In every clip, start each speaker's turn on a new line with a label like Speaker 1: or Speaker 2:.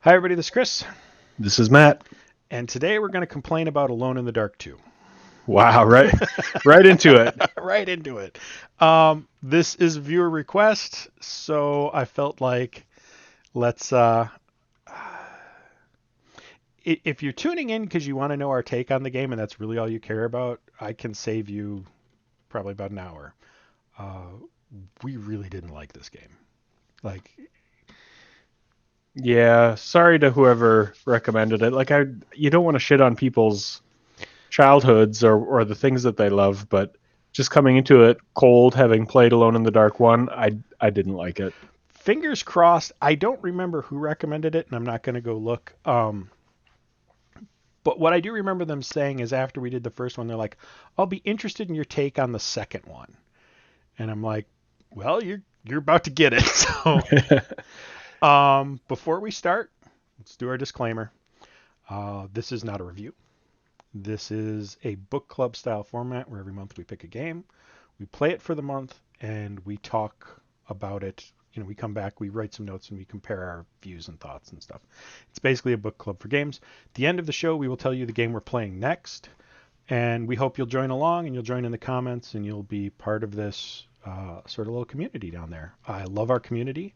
Speaker 1: Hi, everybody. This is Chris,
Speaker 2: This is Matt.
Speaker 1: and today we're going to complain about Alone in the Dark 2.
Speaker 2: Wow, right into it.
Speaker 1: Right into it. This is viewer request, so I felt like let's. If you're tuning in because you want to know our take on the game and that's really all you care about, I can save you probably about an hour. Uh, we really didn't like this game. Like,
Speaker 2: Yeah, sorry to whoever recommended it. You don't want to shit on people's childhoods or the things that they love, but just coming into it cold, having played Alone in the Dark one, I didn't like it.
Speaker 1: fingers crossed. I don't remember who recommended it, and I'm not going to go look. But what I do remember them saying is after we did the first one, they're like, "I'll be interested in your take on the second one." And I'm like, "Well, you're about to get it." So, before we start, let's do our disclaimer. This is not a review. This is a book club style format where every month we pick a game, we play it for the month, and we talk about it. We come back, we write some notes, and we compare our views and thoughts and stuff. It's basically a book club for games. At the end of the show, we will tell you the game we're playing next, and we hope you'll join along and you'll join in the comments and you'll be part of this sort of little community down there. I love our community,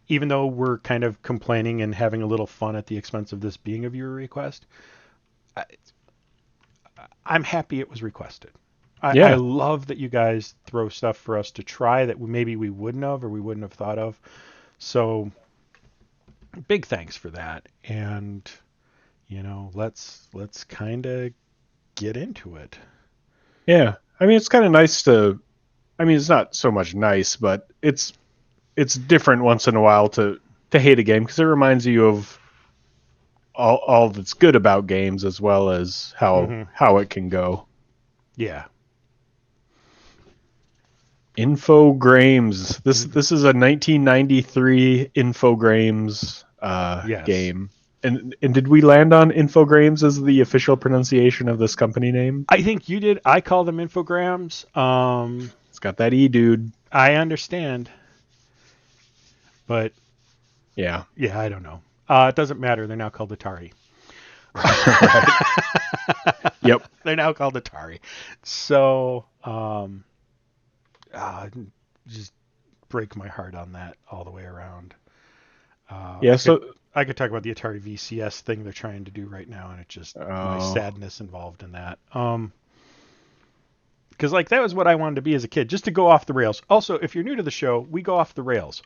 Speaker 1: even though we're kind of complaining and having a little fun at the expense of this being a viewer request. I, I'm happy it was requested. I
Speaker 2: Yeah,
Speaker 1: love that you guys throw stuff for us to try that maybe we wouldn't have or we wouldn't have thought of. So big thanks for that. And let's kind of get into it.
Speaker 2: yeah. I mean, it's kind of nice to. I mean, it's not so much nice, but it's different once in a while to hate a game because it reminds you of all that's good about games as well as
Speaker 1: Hmm.
Speaker 2: how it can go.
Speaker 1: Yeah.
Speaker 2: Infogrames. This
Speaker 1: In,
Speaker 2: this is a 1993 Infogrames
Speaker 1: yes.
Speaker 2: game. And did we land on Infogrames as the official pronunciation of this company name?
Speaker 1: I think you did. I call them infograms.
Speaker 2: It's got that E, dude.
Speaker 1: I understand, but
Speaker 2: Yeah.
Speaker 1: yeah, I don't know. It doesn't matter. They're now called Atari.
Speaker 2: Right. Yep.
Speaker 1: They're now called Atari. So, just break my heart on that all the way around. Uh,
Speaker 2: Yeah.
Speaker 1: I could
Speaker 2: So.
Speaker 1: I could talk about the Atari VCS thing they're trying to do right now, and it just my
Speaker 2: Oh.
Speaker 1: sadness involved in that. Because like that was what I wanted to be as a kid, just to go off the rails. Also, if you're new to the show, we go off the rails.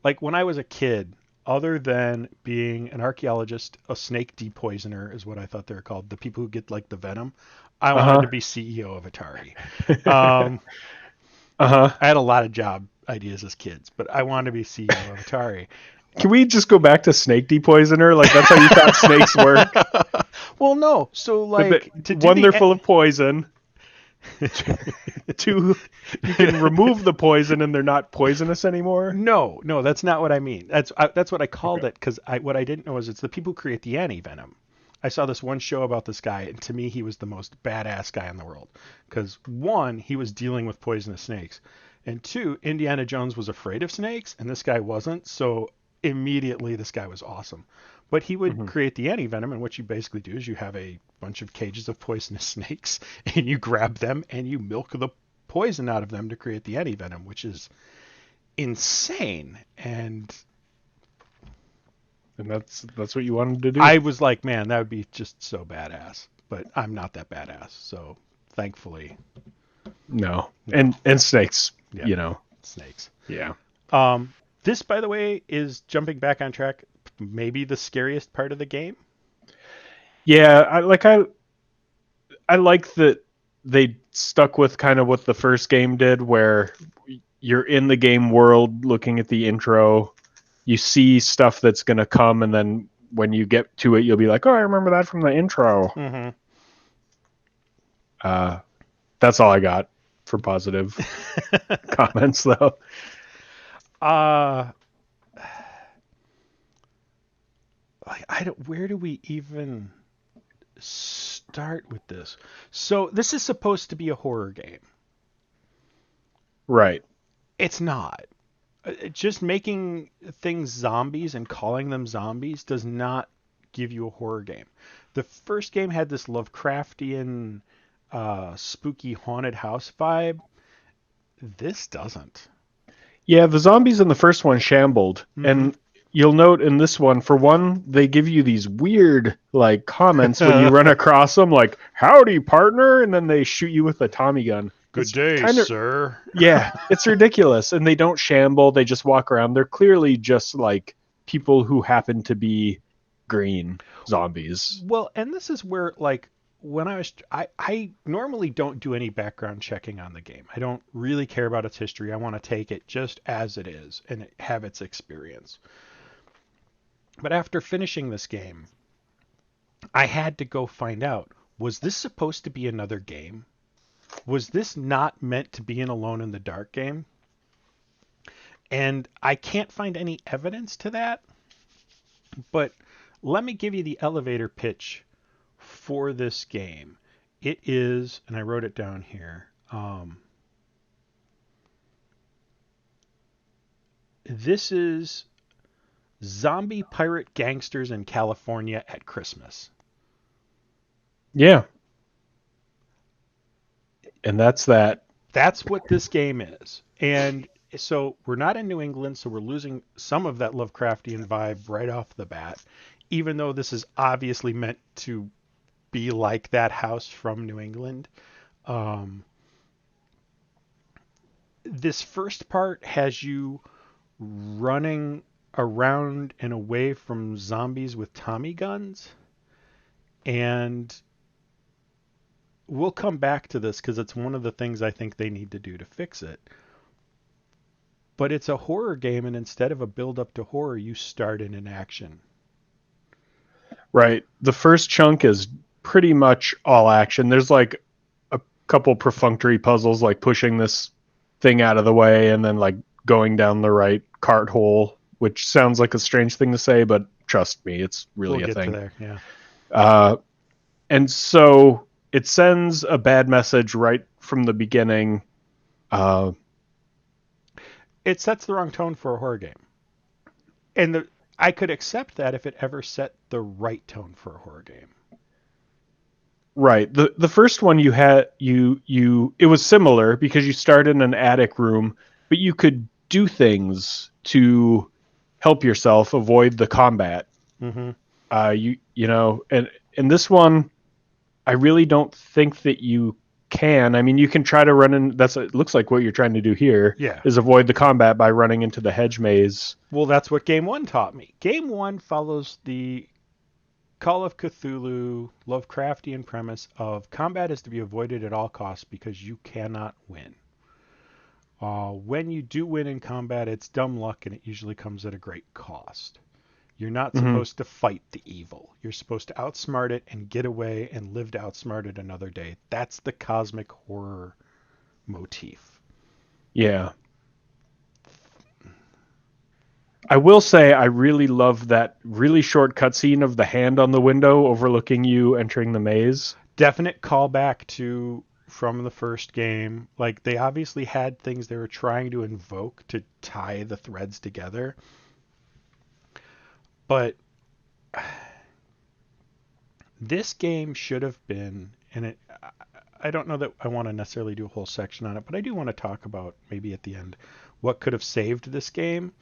Speaker 1: Like when I was a kid, other than being an archaeologist, a snake depoisoner is what I thought they were called. The people who get like the venom. I
Speaker 2: Uh
Speaker 1: wanted to
Speaker 2: huh.
Speaker 1: be CEO of Atari. Um,
Speaker 2: Uh huh.
Speaker 1: I had a lot of job ideas as kids, but I wanted to be CEO of Atari.
Speaker 2: Can we just go back to snake depoisoner? Like that's how you thought snakes work.
Speaker 1: Well, no. So
Speaker 2: The,
Speaker 1: like to do
Speaker 2: one, they're
Speaker 1: the
Speaker 2: full of poison. Two, you can remove the poison and they're not poisonous anymore.
Speaker 1: no, no, that's not what I mean. That's what I called
Speaker 2: Okay.
Speaker 1: it because what I didn't know is it's the people who create the anti venom. I saw this one show about this guy, and to me, he was the most badass guy in the world. Because one, he was dealing with poisonous snakes, and two, Indiana Jones was afraid of snakes, and this guy wasn't. So immediately, this guy was awesome. But he would
Speaker 2: Hmm.
Speaker 1: create the anti venom, and what you basically do is you have a bunch of cages of poisonous snakes, and you grab them and you milk the poison out of them to create the anti venom, which is insane. And
Speaker 2: And that's what you wanted to do.
Speaker 1: I was like, man, that would be just so badass. But I'm not that badass. So thankfully,
Speaker 2: No,
Speaker 1: no.
Speaker 2: and snakes.
Speaker 1: Yeah,
Speaker 2: You know.
Speaker 1: snakes.
Speaker 2: Yeah.
Speaker 1: This, by the way, is jumping back on track. Maybe the scariest part of the game.
Speaker 2: Yeah. I like that they stuck with kind of what the first game did, where you're in the game world looking at the intro, you see stuff that's gonna come, and then when you get to it, you'll be like, "Oh, I remember that from the intro."
Speaker 1: Mm-hmm.
Speaker 2: Uh, that's all I got for positive comments, though.
Speaker 1: uh, like I don't. Where do we even start with this? So this is supposed to be a horror game.
Speaker 2: Right.
Speaker 1: It's not. Just making things zombies and calling them zombies does not give you a horror game. The first game had this Lovecraftian, spooky haunted house vibe. This doesn't.
Speaker 2: Yeah, the zombies in the first one shambled,
Speaker 1: Mm-hmm.
Speaker 2: and you'll note in this one, for one, they give you these weird like comments when you run across them, like "Howdy, partner," and then they shoot you with a Tommy gun.
Speaker 1: Good
Speaker 2: It's
Speaker 1: day,
Speaker 2: kind of
Speaker 1: sir.
Speaker 2: yeah, it's ridiculous, and they don't shamble. They just walk around. They're clearly just like people who happen to be green zombies.
Speaker 1: Well, and this is where like when I normally don't do any background checking on the game. I don't really care about its history. I want to take it just as it is and have its experience. But after finishing this game, I had to go find out, was this supposed to be another game? Was this not meant to be an Alone in the Dark game? And I can't find any evidence to that, but let me give you the elevator pitch for this game. It is, and I wrote it down here. This is zombie pirate gangsters in California at Christmas.
Speaker 2: Yeah, and that's that.
Speaker 1: That's what this game is. And so we're not in New England, so we're losing some of that Lovecraftian vibe right off the bat, even though this is obviously meant to be like that house from New England. Um, this first part has you running around and away from zombies with Tommy guns. And we'll come back to this because it's one of the things I think they need to do to fix it. But it's a horror game, and instead of a build up to horror, you start in an action.
Speaker 2: Right. The first chunk is pretty much all action. There's like a couple perfunctory puzzles, like pushing this thing out of the way and then like going down the right cart hole, which sounds like a strange thing to say, but trust me, it's really
Speaker 1: We'll
Speaker 2: a
Speaker 1: get to
Speaker 2: thing.
Speaker 1: there, yeah.
Speaker 2: Uh, and so it sends a bad message right from the beginning. Uh,
Speaker 1: It sets the wrong tone for a horror game. And I could accept that if it ever set the right tone for a horror game.
Speaker 2: Right. The first one you had you it was similar because you start in an attic room, but you could do things to help yourself avoid the combat.
Speaker 1: Mm-hmm.
Speaker 2: You know, and in this one, I really don't think that you can. I mean, you can try to run in. It looks like what you're trying to do here
Speaker 1: Yeah.
Speaker 2: is avoid the combat by running into the hedge maze.
Speaker 1: Well, that's what game one taught me. Game one follows the Call of Cthulhu Lovecraftian premise of combat is to be avoided at all costs because you cannot win. When you do win in combat, it's dumb luck and it usually comes at a great cost. You're not
Speaker 2: Mm-hmm.
Speaker 1: supposed to fight the evil. You're supposed to outsmart it and get away and live to outsmart it another day. That's the cosmic horror motif.
Speaker 2: Yeah. I will say I really love that really short cutscene of the hand on the window overlooking you entering the maze.
Speaker 1: Definite callback to from the first game. Like they obviously had things they were trying to invoke to tie the threads together. But this game should have been, and I don't know that I want to necessarily do a whole section on it, but I do want to talk about maybe at the end what could have saved this game.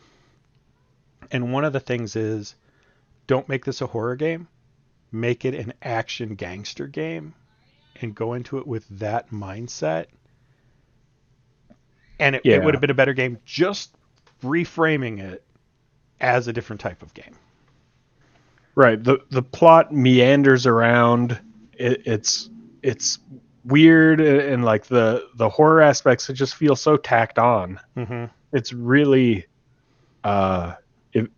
Speaker 1: And one of the things is don't make this a horror game, make it an action gangster game and go into it with that mindset. And it would
Speaker 2: Yeah.
Speaker 1: have been a better game just reframing it as a different type of game.
Speaker 2: Right. The plot meanders around. It's weird and like the horror aspects it just feel so tacked on.
Speaker 1: Mm-hmm.
Speaker 2: It's really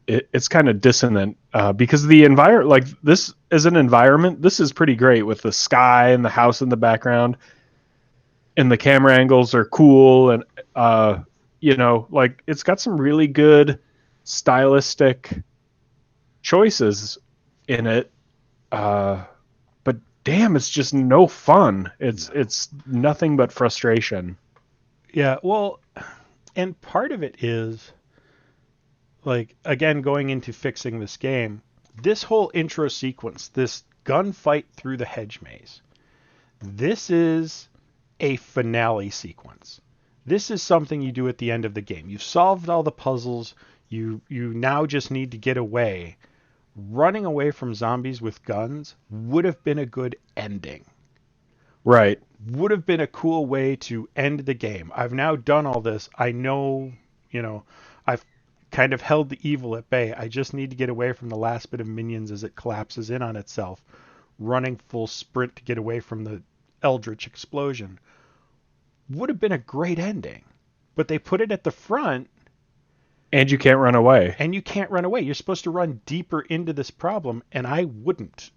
Speaker 2: it's kind of dissonant because the environment like this as an environment this is pretty great with the sky and the house in the background and the camera angles are cool and you know like it's got some really good stylistic choices in it but damn it's just no fun it's nothing but frustration.
Speaker 1: Yeah, well, and part of it is like again going into fixing this game, this whole intro sequence, this gunfight through the hedge maze, this is a finale sequence. This is something you do at the end of the game. You've solved all the puzzles. You now just need to get away. Running away from zombies with guns would have been a good ending.
Speaker 2: Right.
Speaker 1: Would have been a cool way to end the game. I've now done all this. I know, I've kind of held the evil at bay. I just need to get away from the last bit of minions as it collapses in on itself, running full sprint to get away from the eldritch explosion. Would have been a great ending. But they put it at the front,
Speaker 2: And you can't run away.
Speaker 1: and you can't run away. You're supposed to run deeper into this problem, and I wouldn't.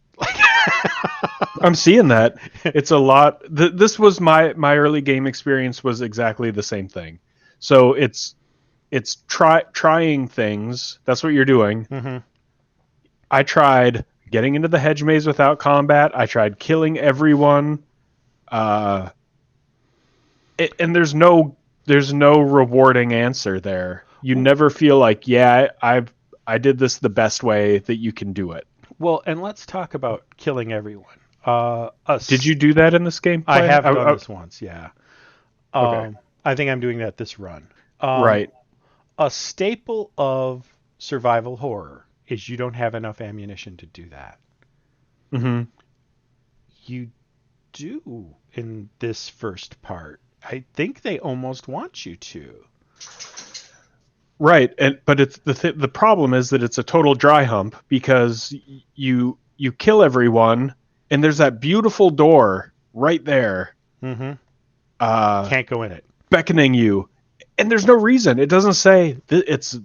Speaker 2: I'm seeing that. It's a lot. This was my early game experience was exactly the same thing. So it's trying things. That's what you're doing.
Speaker 1: Mm-hmm.
Speaker 2: I tried getting into the hedge maze without combat. I tried killing everyone. And there's no rewarding answer there. You never feel like, yeah, I did this the best way that you can do it.
Speaker 1: Well, and let's talk about killing everyone.
Speaker 2: Did you do that in this game?
Speaker 1: I have done this once, yeah.
Speaker 2: Okay.
Speaker 1: I think I'm doing that this run.
Speaker 2: Right.
Speaker 1: A staple of survival horror is you don't have enough ammunition to do that.
Speaker 2: Mm-hmm.
Speaker 1: You do in this first part. I think they almost want you to.
Speaker 2: Right, but it's the problem is that it's a total dry hump because you kill everyone and there's that beautiful door right there,
Speaker 1: Mm-hmm. Can't go in it.
Speaker 2: beckoning you, and there's no reason. It doesn't say it's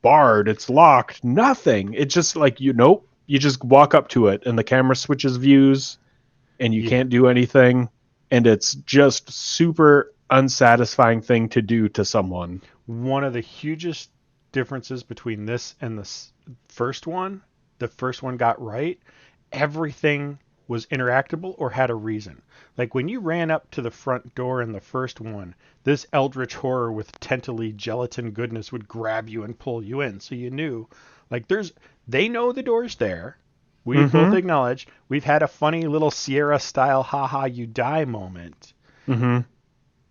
Speaker 2: barred, it's locked, nothing. It's just like nope. You just walk up to it and the camera switches views, and you can't do anything, and it's just super unsatisfying thing to do to someone.
Speaker 1: One of the hugest differences between this and the first one got right. Everything was interactable or had a reason. Like when you ran up to the front door in the first one, this eldritch horror with tentacly gelatin goodness would grab you and pull you in. So you knew, like they know the door's there. We both acknowledge we've had a funny little Sierra style haha you die moment.
Speaker 2: Mm-hmm.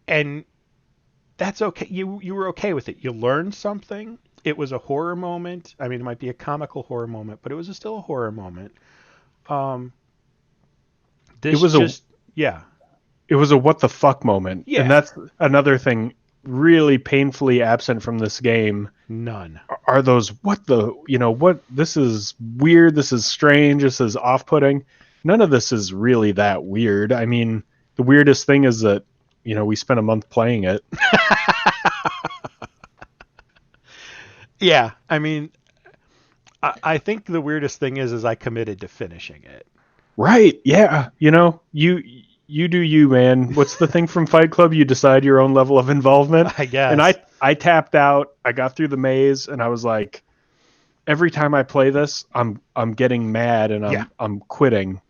Speaker 1: And that's okay. You were okay with it. You learned something. It was a horror moment. I mean, it might be a comical horror moment, but it was still a horror moment. This
Speaker 2: It was It was a what the fuck moment.
Speaker 1: Yeah.
Speaker 2: And that's another thing really painfully absent from this game.
Speaker 1: None.
Speaker 2: Are those what this is weird, this is strange, this is off-putting. None of this is really that weird. I mean, the weirdest thing is that we spent a month playing it.
Speaker 1: Yeah, I mean, I think the weirdest thing is I committed to finishing it.
Speaker 2: Right? Yeah. You do you, man. What's the thing from Fight Club? You decide your own level of involvement.
Speaker 1: I guess.
Speaker 2: And I tapped out. I got through the maze, and I was like, every time I play this, I'm getting mad, and I'm quitting.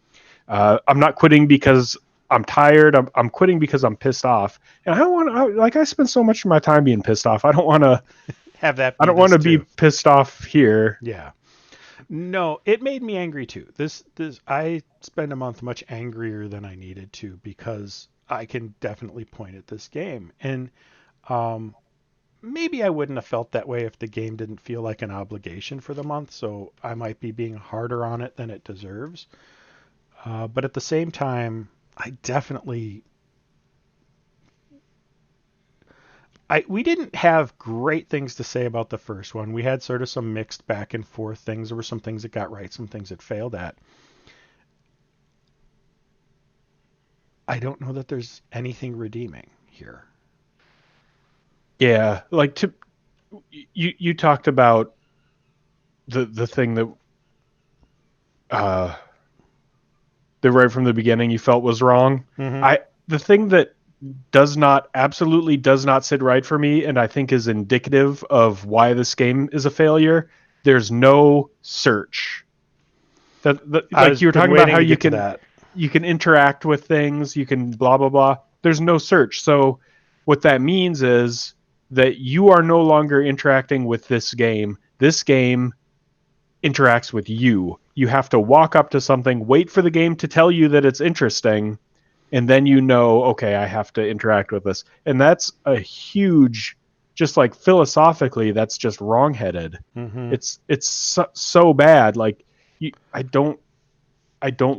Speaker 2: I'm not quitting because I'm tired. I'm quitting because I'm pissed off. And I don't want to. I spend so much of my time being pissed off. I don't want to
Speaker 1: have that.
Speaker 2: I don't want to be pissed off here.
Speaker 1: Yeah. No, it made me angry too. This I spent a month much angrier than I needed to because I can definitely point at this game. And maybe I wouldn't have felt that way if the game didn't feel like an obligation for the month, so I might be being harder on it than it deserves. But at the same time, I definitely we didn't have great things to say about the first one. We had sort of some mixed back and forth things. There were some things that got right, some things that failed at. I don't know that there's anything redeeming here.
Speaker 2: Yeah, like you talked about the thing that right from the beginning you felt was wrong.
Speaker 1: Mm-hmm.
Speaker 2: The thing that absolutely does not sit right for me, and I think is indicative of why this game is a failure. There's no search. Like you were talking about how you can interact with things, you can blah blah blah. There's no search. So what that means is that you are no longer interacting with this game. This game interacts with you. You have to walk up to something, wait for the game to tell you that it's interesting, and then you know, okay, I have to interact with this. And that's a huge, just like philosophically, that's just wrongheaded.
Speaker 1: Mm-hmm.
Speaker 2: It's so bad. Like I don't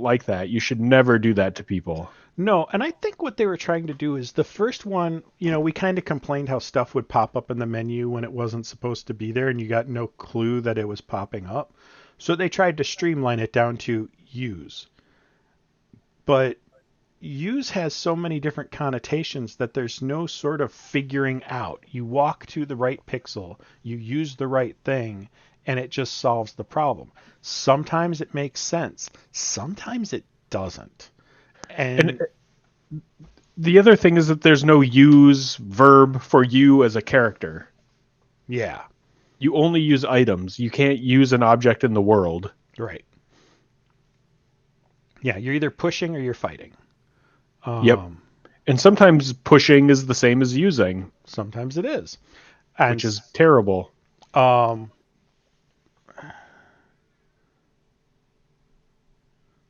Speaker 2: like that. You should never do that to people.
Speaker 1: No, and I think what they were trying to do is the first one, we kind of complained how stuff would pop up in the menu when it wasn't supposed to be there and you got no clue that it was popping up. So they tried to streamline it down to use. But use has so many different connotations that there's no sort of figuring out. You walk to the right pixel, you use the right thing, and it just solves the problem. Sometimes it makes sense, sometimes it doesn't.
Speaker 2: And
Speaker 1: And
Speaker 2: the other thing is that there's no use verb for you as a character.
Speaker 1: yeah,
Speaker 2: You only use items. You can't use an object in the world.
Speaker 1: right. Yeah, you're either pushing or you're fighting.
Speaker 2: Yep.
Speaker 1: Um,
Speaker 2: And sometimes pushing is the same as using,
Speaker 1: Sometimes it is. And
Speaker 2: which is terrible.
Speaker 1: um,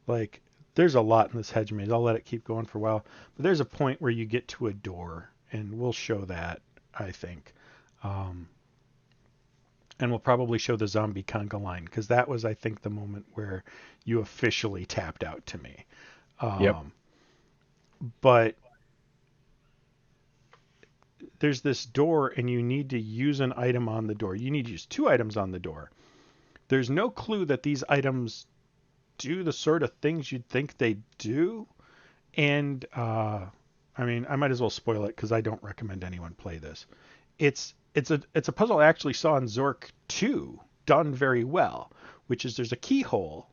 Speaker 1: like there's a lot in this hedge maze. I'll let it keep going for a while. But there's a point where you get to a door, and we'll show that, I think. Um, and we'll probably show the zombie conga line because that was, I think, the moment where you officially tapped out to me.
Speaker 2: Yep.
Speaker 1: But there's this door, and you need to use an item on the door. You need to use two items on the door. There's no clue that these items do the sort of things you'd think they do. And I mean, I might as well spoil it because I don't recommend anyone play this. It's a puzzle I actually saw in Zork 2 done very well, which is there's a keyhole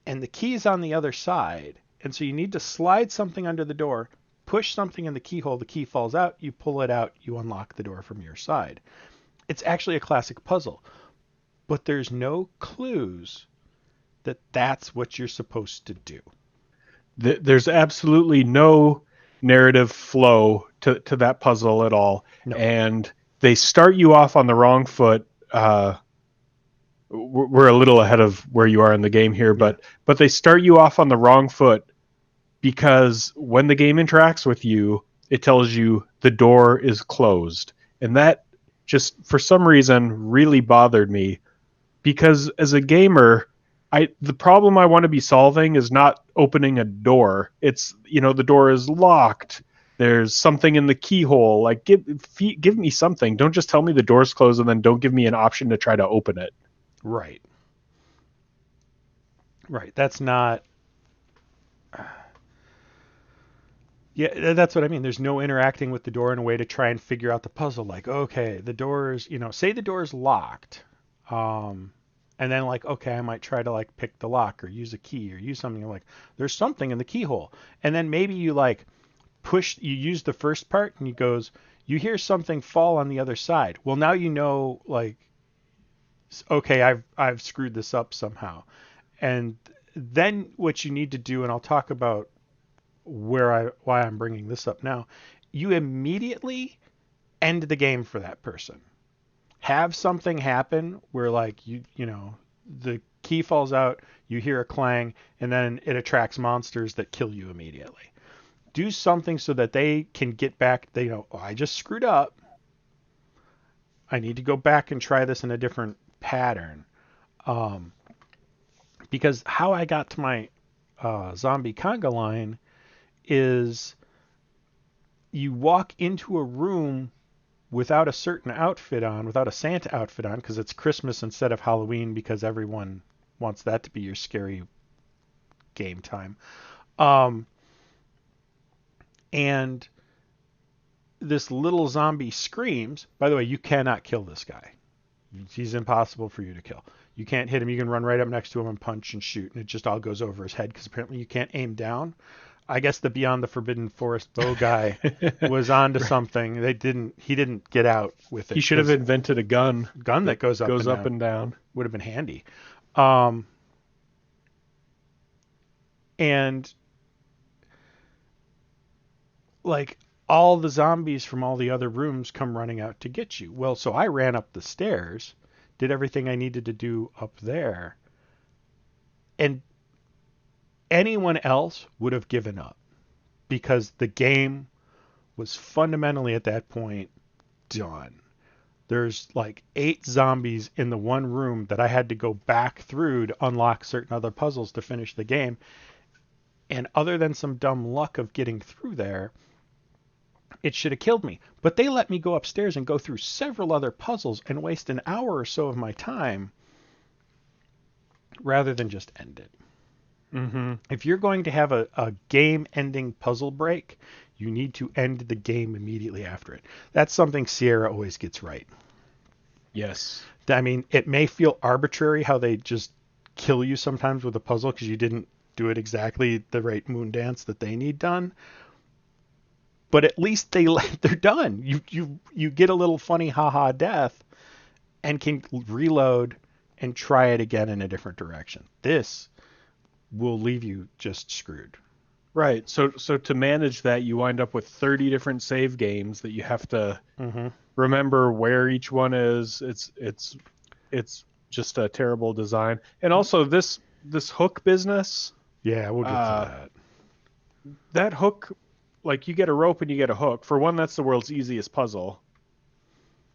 Speaker 1: and the key's on the other side, and so you need to slide something under the door, push something in the keyhole, the key falls out, you pull it out, you unlock the door from your side. It's actually a classic puzzle, but there's no clues that that's what you're supposed to do.
Speaker 2: There's absolutely no narrative flow to that puzzle at all.
Speaker 1: No.
Speaker 2: And they start you off on the wrong foot. We're a little ahead of where you are in the game here,
Speaker 1: Yeah.
Speaker 2: but they start you off on the wrong foot because when the game interacts with you, it tells you the door is closed. And that just for some reason really bothered me because as a gamer, the problem I want to be solving is not opening a door. It's the door is locked. There's something in the keyhole. Like give me something. Don't just tell me the door's closed and then don't give me an option to try to open it.
Speaker 1: Right. Right. That's not. Yeah, that's what I mean. There's no interacting with the door in a way to try and figure out the puzzle. Like, okay, the door's, say the door's locked. Um, and then like, okay, I might try to like pick the lock or use a key or use something like there's something in the keyhole. And then maybe you like you use the first part and you hear something fall on the other side. Well, now you know like, okay, I've screwed this up somehow. And then what you need to do, and I'll talk about why I'm bringing this up now, you immediately end the game for that person. Have something happen where like the key falls out, you hear a clang, and then it attracts monsters that kill you immediately. Do something so that they can get back. They know, oh, I just screwed up. I need to go back and try this in a different pattern. Um, because how I got to my zombie conga line is you walk into a room without a certain outfit on, without a Santa outfit on, because it's Christmas instead of Halloween, because everyone wants that to be your scary game time. Um, and this little zombie screams. By the way, you cannot kill this guy. He's impossible for you to kill. You can't hit him. You can run right up next to him and punch and shoot, and it just all goes over his head because apparently you can't aim down. I guess the Beyond the Forbidden Forest bow guy was onto something. He didn't get out with it.
Speaker 2: He should have invented a gun
Speaker 1: That goes up
Speaker 2: and down.
Speaker 1: Would have been handy. Um, and like all the zombies from all the other rooms come running out to get you. Well, so I ran up the stairs did everything I needed to do up there. And anyone else would have given up because the game was fundamentally at that point done. There's like 8 zombies in the one room that I had to go back through to unlock certain other puzzles to finish the game. And other than some dumb luck of getting through there, it should have killed me. But they let me go upstairs and go through several other puzzles and waste an hour or so of my time rather than just end it.
Speaker 2: Mm-hmm.
Speaker 1: If you're going to have a game-ending puzzle break, you need to end the game immediately after it. That's something Sierra always gets right.
Speaker 2: Yes.
Speaker 1: I mean, it may feel arbitrary how they just kill you sometimes with a puzzle because you didn't do it exactly the right moon dance that they need done. But at least they're done. You get a little funny haha death and can reload and try it again in a different direction. This will leave you just screwed.
Speaker 2: Right. So to manage that, you wind up with 30 different save games that you have to remember where each one is. It's just a terrible design. And also this hook business.
Speaker 1: Yeah, we'll get to that.
Speaker 2: That hook, like you get a rope and you get a hook. For one, that's the world's easiest puzzle.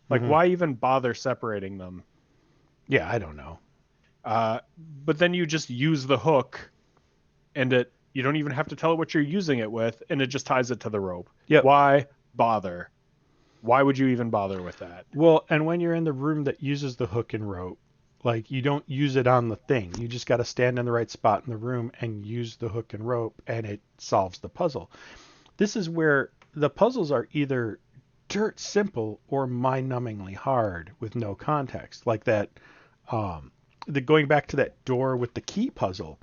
Speaker 2: Like, why even bother separating them?
Speaker 1: Yeah, I don't know.
Speaker 2: But then you just use the hook, and you don't even have to tell it what you're using it with, and it just ties it to the rope.
Speaker 1: Yep.
Speaker 2: Why bother? Why would you even bother with that?
Speaker 1: Well, and when you're in the room that uses the hook and rope, like you don't use it on the thing. You just got to stand in the right spot in the room and use the hook and rope, and it solves the puzzle. This is where the puzzles are either dirt simple or mind-numbingly hard with no context. Like that, going back to that door with the key puzzle.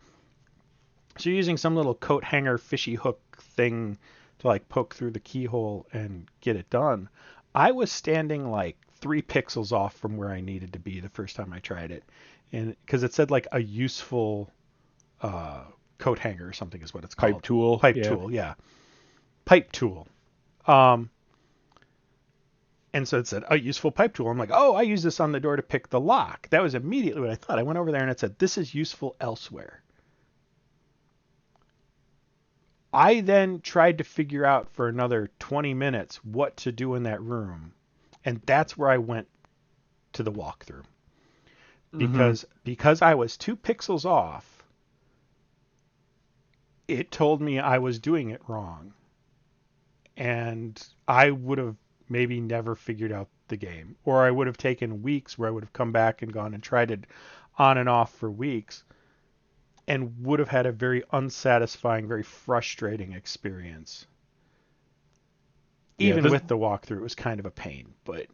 Speaker 1: So you're using some little coat hanger fishy hook thing to like poke through the keyhole and get it done. I was standing like 3 pixels off from where I needed to be the first time I tried it, and because it said like a useful coat hanger or something is what it's called.
Speaker 2: Pipe tool.
Speaker 1: Pipe tool, yeah. Pipe tool. And so it said a useful pipe tool. I'm like, oh, I use this on the door to pick the lock. That was immediately what I thought. I went over there and it said, this is useful elsewhere. I then tried to figure out for another 20 minutes what to do in that room. And that's where I went to the walkthrough. Because I was 2 pixels off, it told me I was doing it wrong. And I would have maybe never figured out the game. Or I would have taken weeks where I would have come back and gone and tried it on and off for weeks. And would have had a very unsatisfying, very frustrating experience. Even with the walkthrough, it was kind of a pain. But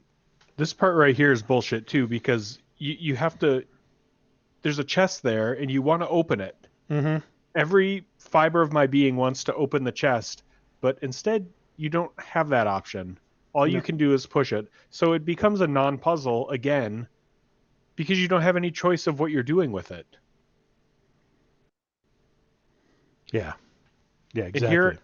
Speaker 2: this part right here is bullshit too, because you have to. There's a chest there, and you want to open it.
Speaker 1: Mm-hmm.
Speaker 2: Every fiber of my being wants to open the chest, but instead you don't have that option. All you can do is push it. So it becomes a non-puzzle again, because you don't have any choice of what you're doing with it.
Speaker 1: Yeah. Yeah, exactly.
Speaker 2: And here,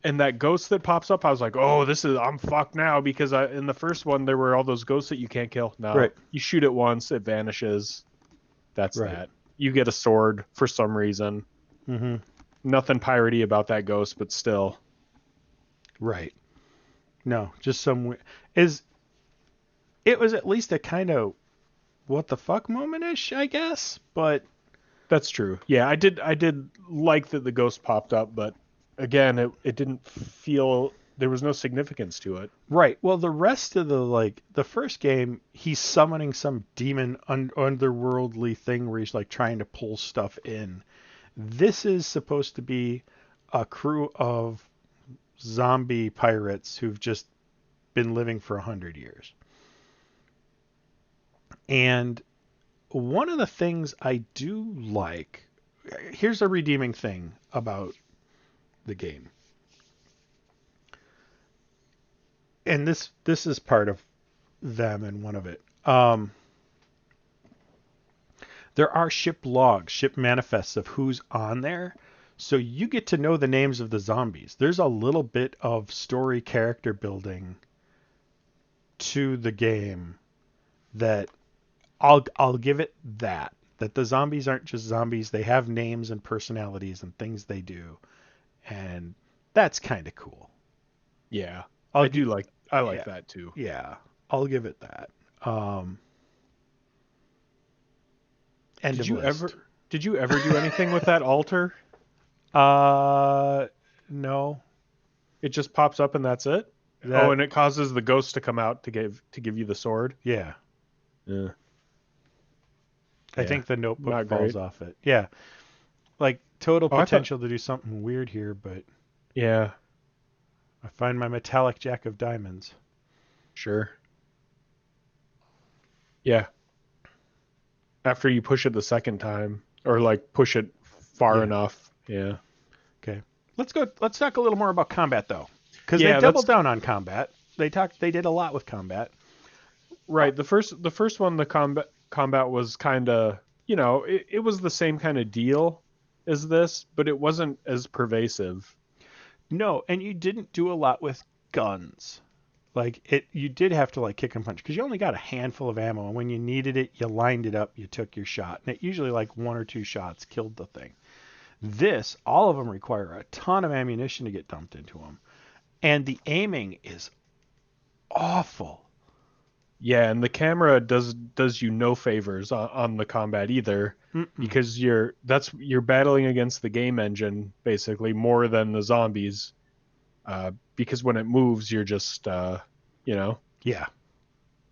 Speaker 2: and that ghost that pops up, I was like, oh, I'm fucked now, because in the first one, there were all those ghosts that you can't kill. No,
Speaker 1: right.
Speaker 2: You shoot it once, it vanishes. That's
Speaker 1: right.
Speaker 2: that. You get a sword for some reason.
Speaker 1: Mm-hmm.
Speaker 2: Nothing piratey about that ghost, but still.
Speaker 1: Right. No, just some... It was at least a kind of what the fuck moment-ish, I guess, but...
Speaker 2: That's true. Yeah, I did like that the ghost popped up, but again, it didn't feel... There was no significance to it.
Speaker 1: Right. Well, the rest of the first game, he's summoning some demon underworldly thing where he's like trying to pull stuff in. This is supposed to be a crew of zombie pirates who've just been living for 100 years. And one of the things I do like, here's a redeeming thing about the game. And this is part of them and one of it. There are ship logs, ship manifests of who's on there. So you get to know the names of the zombies. There's a little bit of story character building to the game that I'll give it that the zombies aren't just zombies. They have names and personalities and things they do, and that's kind of cool.
Speaker 2: Yeah,
Speaker 1: I'll
Speaker 2: I
Speaker 1: gi-
Speaker 2: do like. I like
Speaker 1: yeah,
Speaker 2: that too.
Speaker 1: yeah. I'll give it that. End
Speaker 2: Did
Speaker 1: of
Speaker 2: you
Speaker 1: list.
Speaker 2: ever? Did you ever do anything with that altar?
Speaker 1: Uh, no.
Speaker 2: It just pops up and that's it. Oh,
Speaker 1: That
Speaker 2: and it causes the ghost to come out to give you the sword.
Speaker 1: yeah.
Speaker 2: Yeah,
Speaker 1: I
Speaker 2: yeah,
Speaker 1: think the notebook
Speaker 2: not
Speaker 1: falls
Speaker 2: great.
Speaker 1: off it. Yeah, like total
Speaker 2: Oh, I thought.
Speaker 1: potential to do something weird here, but
Speaker 2: Yeah,
Speaker 1: I find my metallic jack of diamonds.
Speaker 2: sure. Yeah, after you push it the second time, or like push it far
Speaker 1: Yeah.
Speaker 2: enough. Yeah,
Speaker 1: Okay. Let's go. Let's talk a little more about combat though, because they've
Speaker 2: yeah.
Speaker 1: doubled
Speaker 2: That's
Speaker 1: down on combat. They did a lot with combat. Uh,
Speaker 2: right. The first one, the combat was kind of, it was the same kind of deal as this, but it wasn't as pervasive.
Speaker 1: no, and you didn't do a lot with guns. Like it, you did have to like kick and punch because you only got a handful of ammo, and when you needed it, you lined it up, you took your shot, and it usually like one or two shots killed the thing. This, all of them require a ton of ammunition to get dumped into them, and the aiming is awful.
Speaker 2: Yeah, and the camera does you no favors on the combat either,
Speaker 1: Mm-mm.
Speaker 2: because you're battling against the game engine basically more than the zombies. Because when it moves, you're just you know
Speaker 1: Yeah,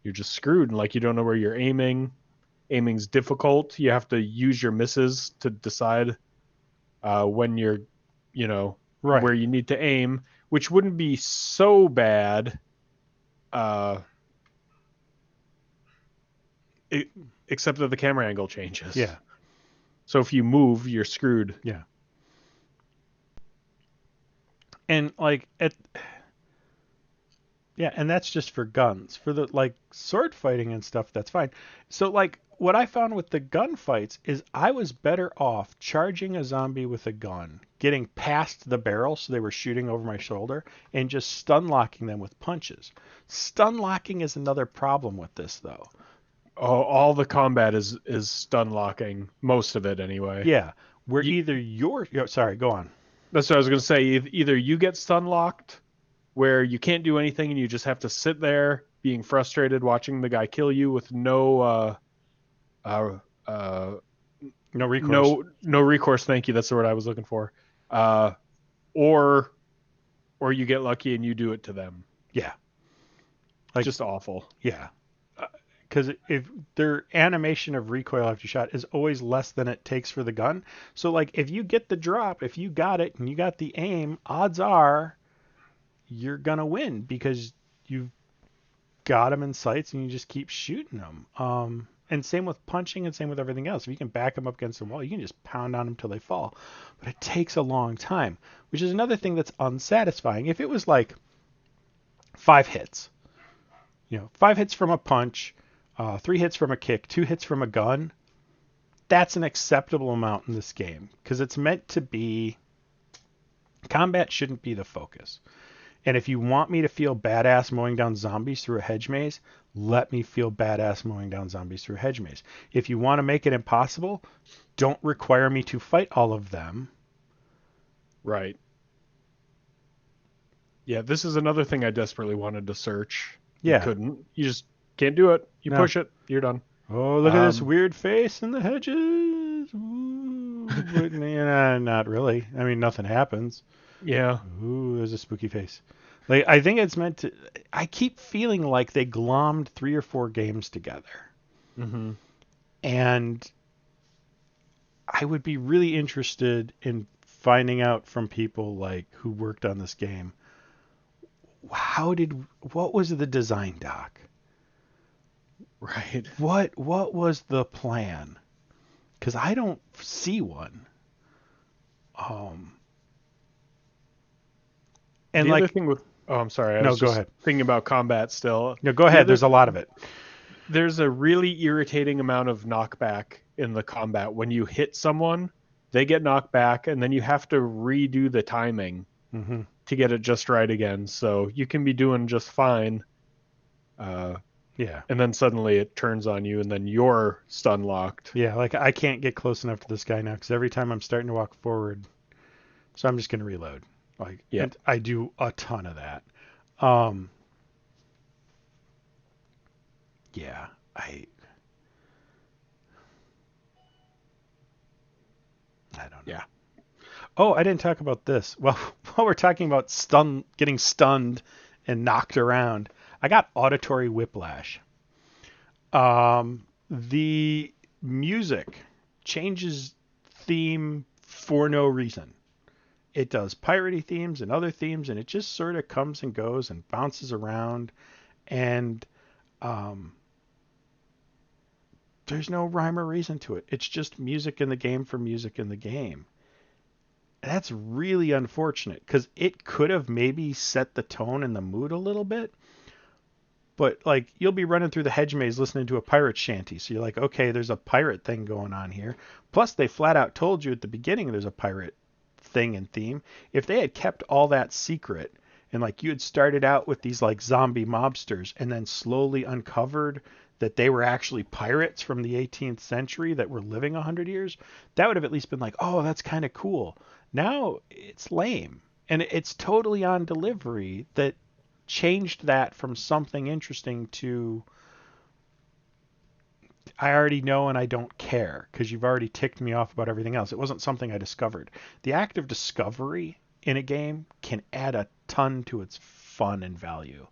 Speaker 2: you're just screwed, and like you don't know where you're aiming. Aiming's difficult. You have to use your misses to decide when you're, you know, where
Speaker 1: right.
Speaker 2: you need to aim, which wouldn't be so bad, uh, it, except that the camera angle changes.
Speaker 1: Yeah,
Speaker 2: So if you move, you're screwed.
Speaker 1: yeah. And like it, yeah, and that's just for guns. For the like sword fighting and stuff, that's fine. So like what I found with the gunfights is I was better off charging a zombie with a gun, getting past the barrel so they were shooting over my shoulder, and just stun locking them with punches. Stun locking is another problem with this though.
Speaker 2: All the combat is stun locking, most of it anyway.
Speaker 1: Yeah, where
Speaker 2: You,
Speaker 1: either sorry, go on.
Speaker 2: that's what I was gonna say. Either you get stun locked, where you can't do anything and you just have to sit there being frustrated watching the guy kill you with uh, uh,
Speaker 1: No recourse.
Speaker 2: no recourse. Thank you. That's the word I was looking for. Uh, or or you get lucky and you do it to them.
Speaker 1: Yeah, like
Speaker 2: Just awful.
Speaker 1: yeah, because if their animation of recoil after shot is always less than it takes for the gun. So like if you get the drop, if you got it and you got the aim, odds are you're gonna win because you've got them in sights and you just keep shooting them. And same with punching and same with everything else. If you can back them up against the wall, you can just pound on them till they fall. But it takes a long time, which is another thing that's unsatisfying. If it was like 5 hits, 5 hits from a punch, 3 hits from a kick, 2 hits from a gun, that's an acceptable amount in this game because it's meant to be. Combat shouldn't be the focus. And if you want me to feel badass mowing down zombies through a hedge maze, let me feel badass mowing down zombies through a hedge maze. If you want to make it impossible, don't require me to fight all of them.
Speaker 2: Right. Yeah, this is another thing I desperately wanted to search and
Speaker 1: Yeah.
Speaker 2: couldn't. You just can't do it. You
Speaker 1: No.
Speaker 2: push it, you're done.
Speaker 1: Oh, look at this
Speaker 2: Um,
Speaker 1: weird face in the hedges. Ooh, but, not really. I mean, nothing happens.
Speaker 2: yeah.
Speaker 1: Ooh, there's a spooky face. Like I think it's meant to. I keep feeling like they glommed 3 or 4 games together,
Speaker 2: Hmm.
Speaker 1: and I would be really interested in finding out from people like who worked on this game. What was the design doc?
Speaker 2: Right.
Speaker 1: What was the plan? Because I don't see one. Um, and
Speaker 2: The other
Speaker 1: like,
Speaker 2: thing with I'm sorry, I
Speaker 1: no,
Speaker 2: was
Speaker 1: go
Speaker 2: just
Speaker 1: ahead.
Speaker 2: thinking about combat still.
Speaker 1: No, go
Speaker 2: The
Speaker 1: ahead.
Speaker 2: other
Speaker 1: There's a lot of it.
Speaker 2: There's a really irritating amount of knockback in the combat. When you hit someone, they get knocked back, and then you have to redo the timing
Speaker 1: Hmm.
Speaker 2: to get it just right again. So you can be doing just fine,
Speaker 1: Yeah.
Speaker 2: and then suddenly it turns on you, and then you're stun locked.
Speaker 1: Yeah, like I can't get close enough to this guy now because every time I'm starting to walk forward, so I'm just gonna reload. Like,
Speaker 2: Yep.
Speaker 1: and I do a ton of that. Um, yeah, I I don't know.
Speaker 2: Yeah.
Speaker 1: Oh, I didn't talk about this. Well, while we're talking about getting stunned and knocked around, I got auditory whiplash. The music changes theme for no reason. It does piratey themes and other themes, and it just sort of comes and goes and bounces around, and um, there's no rhyme or reason to it. It's just music in the game for music in the game. That's really unfortunate because it could have maybe set the tone and the mood a little bit. But like you'll be running through the hedge maze listening to a pirate shanty, so you're like, okay, there's a pirate thing going on here. Plus, they flat out told you at the beginning there's a pirate thing and theme. If they had kept all that secret and like you had started out with these like zombie mobsters and then slowly uncovered that they were actually pirates from the 18th century that were living 100 years, that would have at least been like, oh, that's kind of cool. Now it's lame. And it's totally on delivery that changed that from something interesting to I already know and I don't care because you've already ticked me off about everything else. It wasn't something I discovered. The act of discovery in a game can add a ton to its fun and value,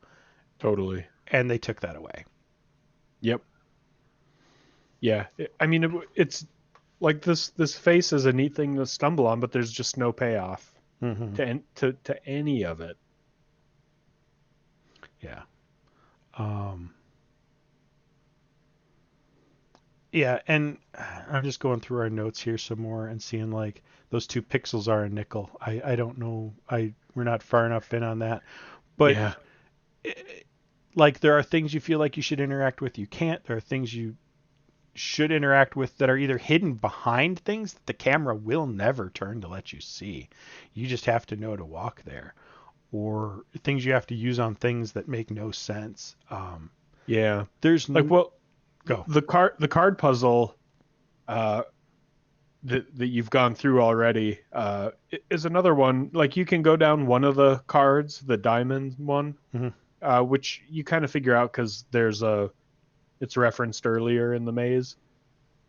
Speaker 2: Totally.
Speaker 1: and they took that away.
Speaker 2: Yep. Yeah. I mean, it's like this face is a neat thing to stumble on, but there's just no payoff
Speaker 1: Mm-hmm.
Speaker 2: to any of it.
Speaker 1: Yeah. Um, yeah, and I'm just going through our notes here some more and seeing like those 2 pixels are a nickel. I don't know. We're not far enough in on that, but
Speaker 2: Yeah.
Speaker 1: eh, like there are things you feel like you should interact with, you can't. There are things you should interact with that are either hidden behind things that the camera will never turn to let you see. You just have to know to walk there, or things you have to use on things that make no sense.
Speaker 2: Yeah.
Speaker 1: There's
Speaker 2: Like, well,
Speaker 1: go.
Speaker 2: the card puzzle uh that you've gone through already is another one. Like, you can go down one of the cards, the diamond one,
Speaker 1: Mm-hmm.
Speaker 2: which you kind of figure out because it's referenced earlier in the maze.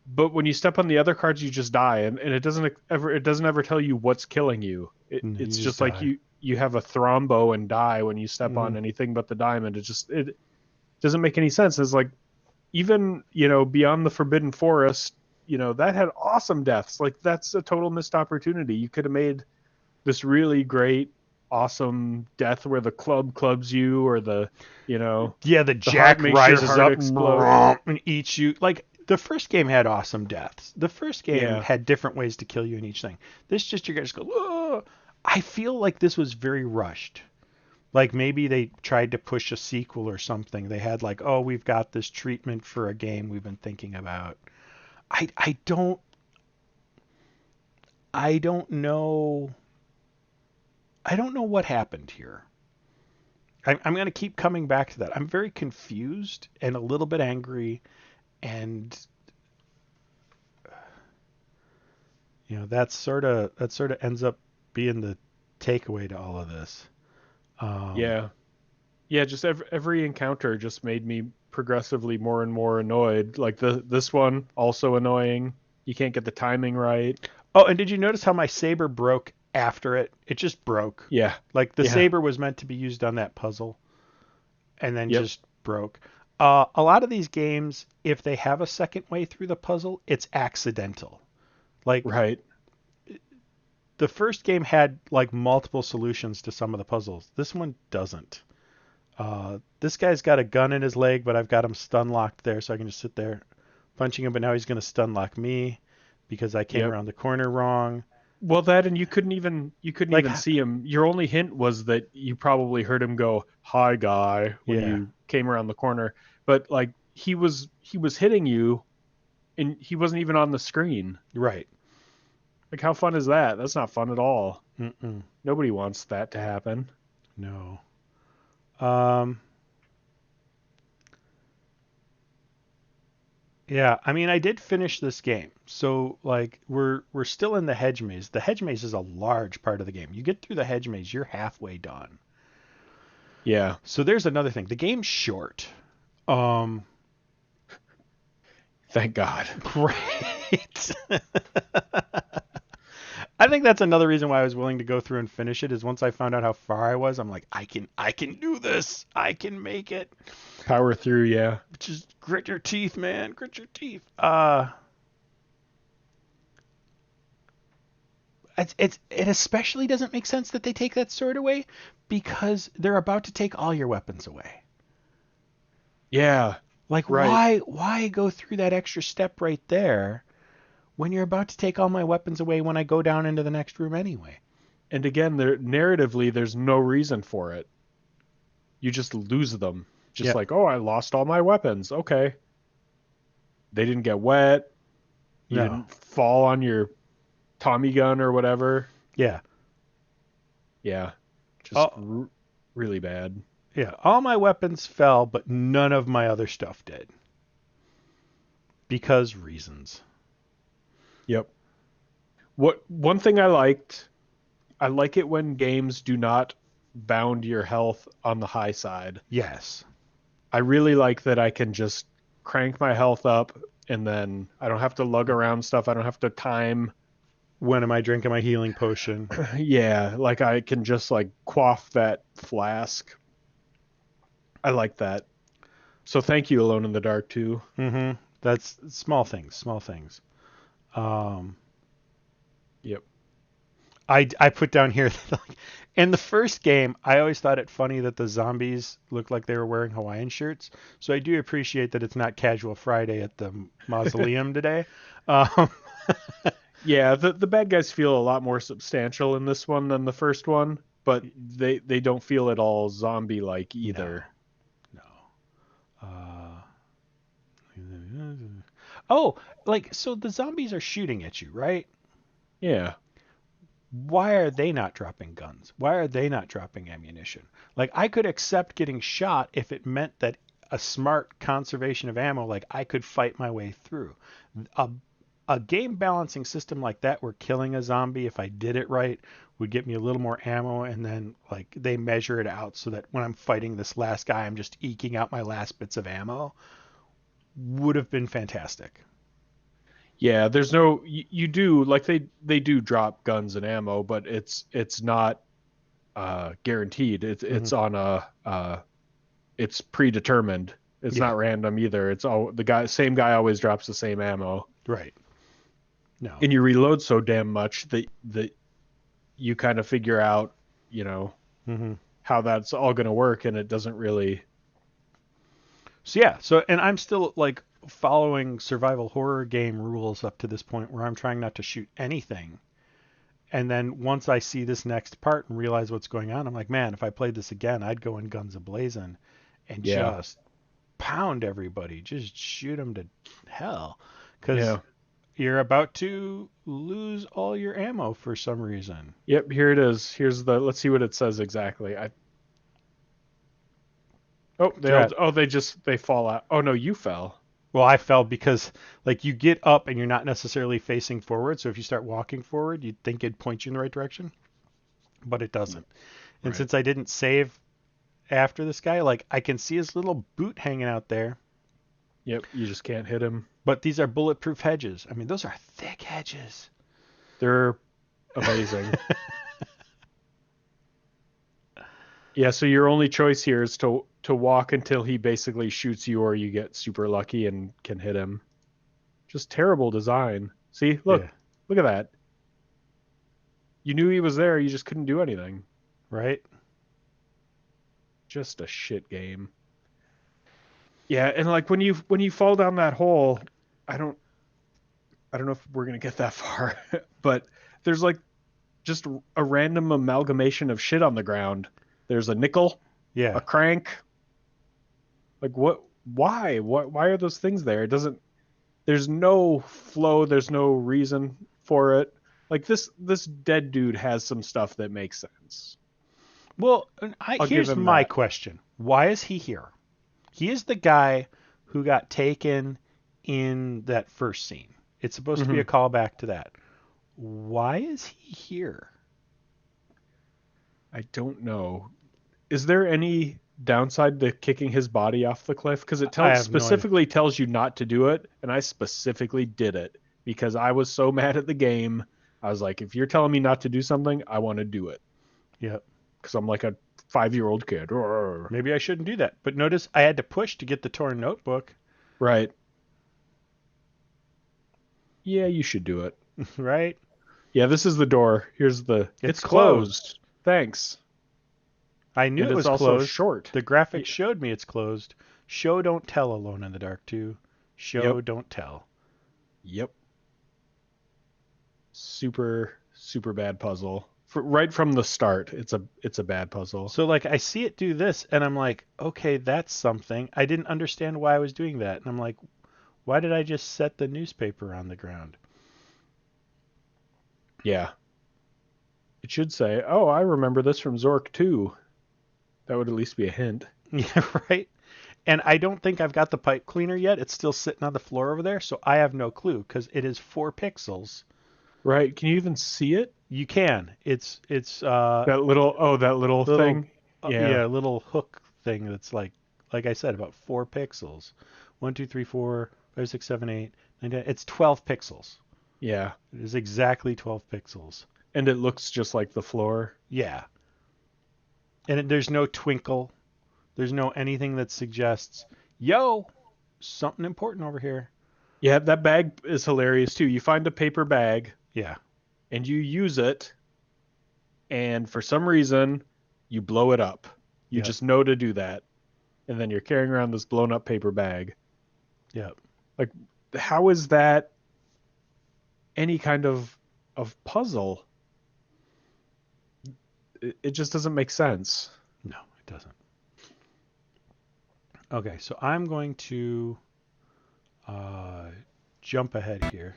Speaker 2: But when you step on the other cards, you just die, and it doesn't ever tell you what's killing you.
Speaker 1: You
Speaker 2: It's
Speaker 1: just
Speaker 2: just like
Speaker 1: die.
Speaker 2: you have a thrombo and die when you step
Speaker 1: Mm-hmm.
Speaker 2: on anything but the diamond. It doesn't make any sense. It's like, even beyond the Forbidden Forest, that had awesome deaths. Like, that's a total missed opportunity. You could have made this really great, awesome death where the club clubs you, or
Speaker 1: Yeah, the
Speaker 2: the heart
Speaker 1: jack
Speaker 2: makes your
Speaker 1: rises
Speaker 2: heart
Speaker 1: up
Speaker 2: explode.
Speaker 1: and eats you. Like the first game had awesome deaths. The first game
Speaker 2: Yeah.
Speaker 1: had different ways to kill you in each thing. This just you guys go. Whoa. I feel like this was very rushed. Like maybe they tried to push a sequel or something. They had like, oh, we've got this treatment for a game we've been thinking about. I don't know. I don't know what happened here. I'm going to keep coming back to that. I'm very confused and a little bit angry, and that sort of ends up being the takeaway to all of this. Um,
Speaker 2: Yeah. Yeah, just every encounter just made me progressively more and more annoyed. Like, this one, also annoying. You can't get the timing right.
Speaker 1: oh, and did you notice how my saber broke after it? It just broke.
Speaker 2: Yeah.
Speaker 1: Like the
Speaker 2: Yeah.
Speaker 1: saber was meant to be used on that puzzle, and then
Speaker 2: Yep.
Speaker 1: just broke. A lot of these games, if they have a second way through the puzzle, it's accidental. Like
Speaker 2: Right.
Speaker 1: the first game had like multiple solutions to some of the puzzles. This one doesn't. This guy's got a gun in his leg, but I've got him stun locked there, so I can just sit there punching him. But now he's going to stun lock me because I came
Speaker 2: Yep.
Speaker 1: around the corner wrong.
Speaker 2: Well, that, and you couldn't
Speaker 1: Like,
Speaker 2: even see him. Your only hint was that you probably heard him go, "Hi, guy," when
Speaker 1: yeah,
Speaker 2: you came around the corner. But like, he was hitting you, and he wasn't even on the screen.
Speaker 1: right.
Speaker 2: Like, how fun is that? That's not fun at all.
Speaker 1: Mm-mm,
Speaker 2: Nobody wants that to happen.
Speaker 1: no. Um, Yeah, I mean, I did finish this game. So like we're still in the hedge maze. The hedge maze is a large part of the game. You get through the hedge maze, you're halfway done.
Speaker 2: Yeah,
Speaker 1: So there's another thing. The game's short. Um,
Speaker 2: thank God.
Speaker 1: great. I think that's another reason why I was willing to go through and finish it is once I found out how far I was, I'm like, I can do this. I can make it.
Speaker 2: Power through, yeah.
Speaker 1: Just grit your teeth, man. Grit your teeth. It especially doesn't make sense that they take that sword away because they're about to take all your weapons away.
Speaker 2: Yeah,
Speaker 1: Like
Speaker 2: right.
Speaker 1: why go through that extra step right there when you're about to take all my weapons away when I go down into the next room anyway?
Speaker 2: And again, there narratively, there's no reason for it. You just lose them. Just
Speaker 1: Yeah.
Speaker 2: like, oh, I lost all my weapons. Okay. They didn't get wet. You
Speaker 1: No.
Speaker 2: didn't fall on your Tommy gun or whatever.
Speaker 1: Yeah.
Speaker 2: Yeah, just
Speaker 1: Oh,
Speaker 2: really bad.
Speaker 1: yeah. All my weapons fell, but none of my other stuff did because reasons.
Speaker 2: Yep. What one thing I like it when games do not bound your health on the high side.
Speaker 1: Yes.
Speaker 2: I really like that I can just crank my health up and then I don't have to lug around stuff. I don't have to time.
Speaker 1: When am I drinking my healing potion?
Speaker 2: Yeah, like I can just like quaff that flask. I like that. So thank you, Alone in the Dark too.
Speaker 1: Mm-hmm. That's small things. Small things. Um,
Speaker 2: Yep.
Speaker 1: I put down here that, like, in the first game, I always thought it funny that the zombies looked like they were wearing Hawaiian shirts. So I do appreciate that it's not Casual Friday at the mausoleum today. Um,
Speaker 2: Yeah, the bad guys feel a lot more substantial in this one than the first one, but they don't feel at all zombie like
Speaker 1: no,
Speaker 2: either.
Speaker 1: no. Oh, like so the zombies are shooting at you, right?
Speaker 2: Yeah.
Speaker 1: Why are they not dropping guns? Why are they not dropping ammunition? Like I could accept getting shot if it meant that a smart conservation of ammo, like I could fight my way through. A a game balancing system like that where killing a zombie if I did it right would get me a little more ammo and then like they measure it out so that when I'm fighting this last guy I'm just eking out my last bits of ammo would have been fantastic.
Speaker 2: Yeah, there's no you do like they do drop guns and ammo, but it's not guaranteed.
Speaker 1: Mm-hmm.
Speaker 2: It's on a it's predetermined. It's
Speaker 1: Yeah,
Speaker 2: not random either. It's all the guy same guy always drops the same ammo.
Speaker 1: right. No.
Speaker 2: And you reload so damn much that you kind of figure out, you know,
Speaker 1: Mm-hmm.
Speaker 2: how that's all going to work and it doesn't really.
Speaker 1: So yeah, so and I'm still like following survival horror game rules up to this point where I'm trying not to shoot anything. And then once I see this next part and realize what's going on, I'm like, man, if I played this again, I'd go in guns ablazing and
Speaker 2: Yeah.
Speaker 1: just pound everybody, just shoot them to hell, because
Speaker 2: Yeah.
Speaker 1: you're about to lose all your ammo for some reason.
Speaker 2: Yep, here it is. Here's the let's see what it says exactly. I Oh,
Speaker 1: Drat.
Speaker 2: they fall out. Oh no, you fell.
Speaker 1: Well, I fell because like you get up and you're not necessarily facing forward. So if you start walking forward, you'd think it'd point you in the right direction, but it doesn't. And
Speaker 2: Right.
Speaker 1: since I didn't save after this guy, like I can see his little boot hanging out there,
Speaker 2: Yep, you just can't hit him.
Speaker 1: but these are bulletproof hedges. I mean, those are thick hedges.
Speaker 2: They're amazing. Yeah, so your only choice here is to walk until he basically shoots you or you get super lucky and can hit him. Just terrible design. See,
Speaker 1: Yeah,
Speaker 2: look at that. You knew he was there, you just couldn't do anything.
Speaker 1: right?
Speaker 2: Just a shit game. Yeah, and like when you fall down that hole, I don't I don't know if we're gonna get that far, but there's like just a random amalgamation of shit on the ground. There's a nickel, a
Speaker 1: Yeah.
Speaker 2: crank. Like what? Why? Why are those things there? It doesn't. There's no flow. There's no reason for it. Like this dead dude has some stuff that makes sense.
Speaker 1: Well,
Speaker 2: I'll give
Speaker 1: here's
Speaker 2: him
Speaker 1: my
Speaker 2: that.
Speaker 1: question. Why is he here? He is the guy who got taken in that first scene. It's supposed to be
Speaker 2: Hmm.
Speaker 1: a callback to that. Why is he here?
Speaker 2: I don't know. Is there any downside to kicking his body off the cliff? Because it
Speaker 1: I
Speaker 2: tells
Speaker 1: have no idea.
Speaker 2: specifically tells you not to do it, and I specifically did it because I was so mad at the game. I was like, if you're telling me not to do something, I want to do it
Speaker 1: Yep.
Speaker 2: because I'm like a 5-year-old kid.
Speaker 1: Maybe I shouldn't do that. But notice I had to push to get the torn notebook,
Speaker 2: Right. Yeah, you should do it.
Speaker 1: right?
Speaker 2: Yeah, this is the door. Here's the.
Speaker 1: It's
Speaker 2: It's
Speaker 1: closed.
Speaker 2: closed. Thanks.
Speaker 1: I knew
Speaker 2: And
Speaker 1: it
Speaker 2: it's
Speaker 1: was
Speaker 2: also
Speaker 1: closed.
Speaker 2: short.
Speaker 1: The graphics showed me it's closed. Show don't tell Alone in the Dark 2.
Speaker 2: Yep.
Speaker 1: Show don't tell.
Speaker 2: Yep. Super bad puzzle. Right from the start, it's a bad puzzle.
Speaker 1: So like I see it do this and I'm like, okay, that's something. I didn't understand why I was doing that. And I'm like, why did I just set the newspaper on the ground?
Speaker 2: Yeah. It should say, "Oh, I remember this from Zork too." That would at least be a hint.
Speaker 1: Yeah, right? And I don't think I've got the pipe cleaner yet. It's still sitting on the floor over there, so I have no clue because it is 4 pixels.
Speaker 2: Right? Can you even see it?
Speaker 1: You can. It's
Speaker 2: That little
Speaker 1: little
Speaker 2: thing. Yeah.
Speaker 1: yeah, little hook thing that's like I said, about 4 pixels. 1, 2, 3, 4, 5, 6, 7, 8, 9, 10. It's 12 pixels.
Speaker 2: Yeah.
Speaker 1: It is exactly 12 pixels.
Speaker 2: And it looks just like the floor.
Speaker 1: Yeah. And there's no twinkle. There's no anything that suggests, yo, something important over here.
Speaker 2: Yeah, that bag is hilarious too. You find a paper bag
Speaker 1: Yeah.
Speaker 2: and you use it, and for some reason, you blow it up. You
Speaker 1: Yep.
Speaker 2: just know to do that. And then you're carrying around this blown up paper bag.
Speaker 1: Yep.
Speaker 2: Like, how is that any kind of puzzle? It just doesn't make sense.
Speaker 1: No, it doesn't. Okay, so I'm going to uh, jump ahead here.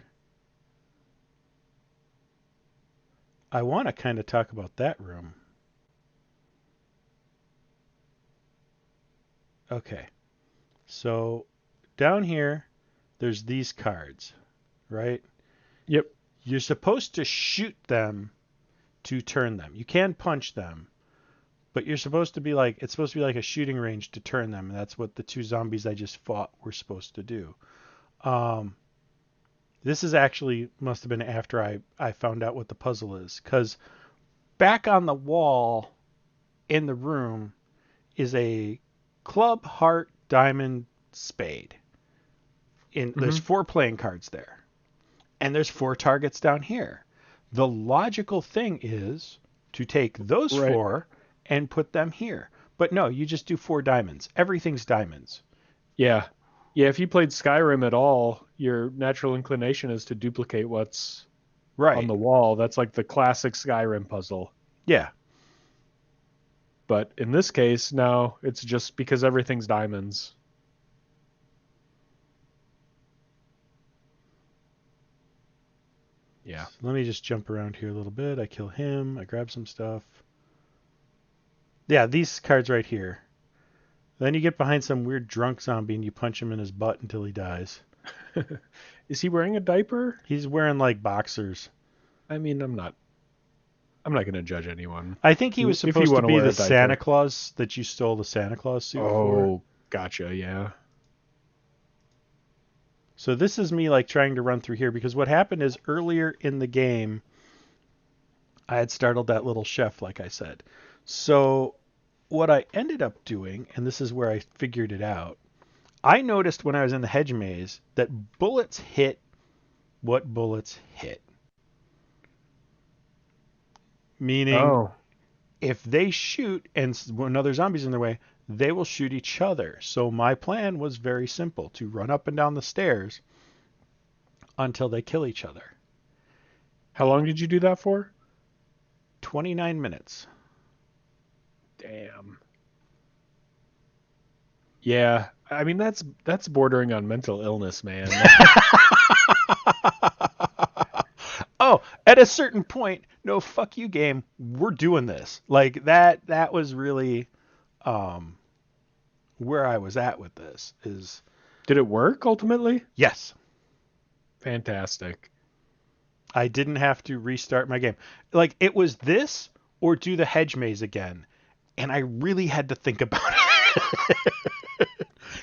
Speaker 1: I want to kind of talk about that room. Okay, so down here, there's these cards, right?
Speaker 2: Yep.
Speaker 1: You're supposed to shoot them to turn them. You can punch them, but you're supposed to be like, it's supposed to be like a shooting range to turn them, and that's what the 2 zombies I just fought were supposed to do. Um, this is actually must have been after I found out what the puzzle is, because back on the wall in the room is a club, heart, diamond, spade. There's
Speaker 2: Hmm.
Speaker 1: 4 playing cards there, and there's 4 targets down here. The logical thing is to take those
Speaker 2: Right.
Speaker 1: 4 and put them here. But no, you just do 4 diamonds. Everything's diamonds.
Speaker 2: Yeah. Yeah, if you played Skyrim at all, your natural inclination is to duplicate what's on
Speaker 1: Right.
Speaker 2: the wall. That's like the classic Skyrim puzzle.
Speaker 1: Yeah.
Speaker 2: But in this case, now it's just because everything's diamonds. Yeah.
Speaker 1: So let me just jump around here a little bit. I kill him. I grab some stuff. Yeah, these cards right here. Then you get behind some weird drunk zombie and you punch him in his butt until he dies.
Speaker 2: Is he wearing a diaper?
Speaker 1: He's wearing like boxers.
Speaker 2: I mean, I'm not going to judge anyone.
Speaker 1: I think he was
Speaker 2: If you
Speaker 1: supposed to
Speaker 2: want to
Speaker 1: be
Speaker 2: wear
Speaker 1: the
Speaker 2: a
Speaker 1: Santa
Speaker 2: diaper.
Speaker 1: Claus that you stole the Santa Claus suit for.
Speaker 2: Oh, gotcha. Yeah.
Speaker 1: So this is me like trying to run through here because what happened is earlier in the game I had startled that little chef like I said. So what I ended up doing, and this is where I figured it out, I noticed when I was in the hedge maze that bullets hit what bullets hit. Meaning
Speaker 2: Oh,
Speaker 1: if they shoot and another zombie's in their way, they will shoot each other. So my plan was very simple, to run up and down the stairs until they kill each other.
Speaker 2: how long did you do that for?
Speaker 1: 29 minutes.
Speaker 2: Damn. Yeah. I mean, that's bordering on mental illness, man.
Speaker 1: Oh, at a certain point, no, fuck you, game. We're doing this. Like that was really um, where I was at with this. Is
Speaker 2: Did it work ultimately?
Speaker 1: Yes.
Speaker 2: Fantastic.
Speaker 1: I didn't have to restart my game. Like, it was this or do the hedge maze again. And I really had to think about it.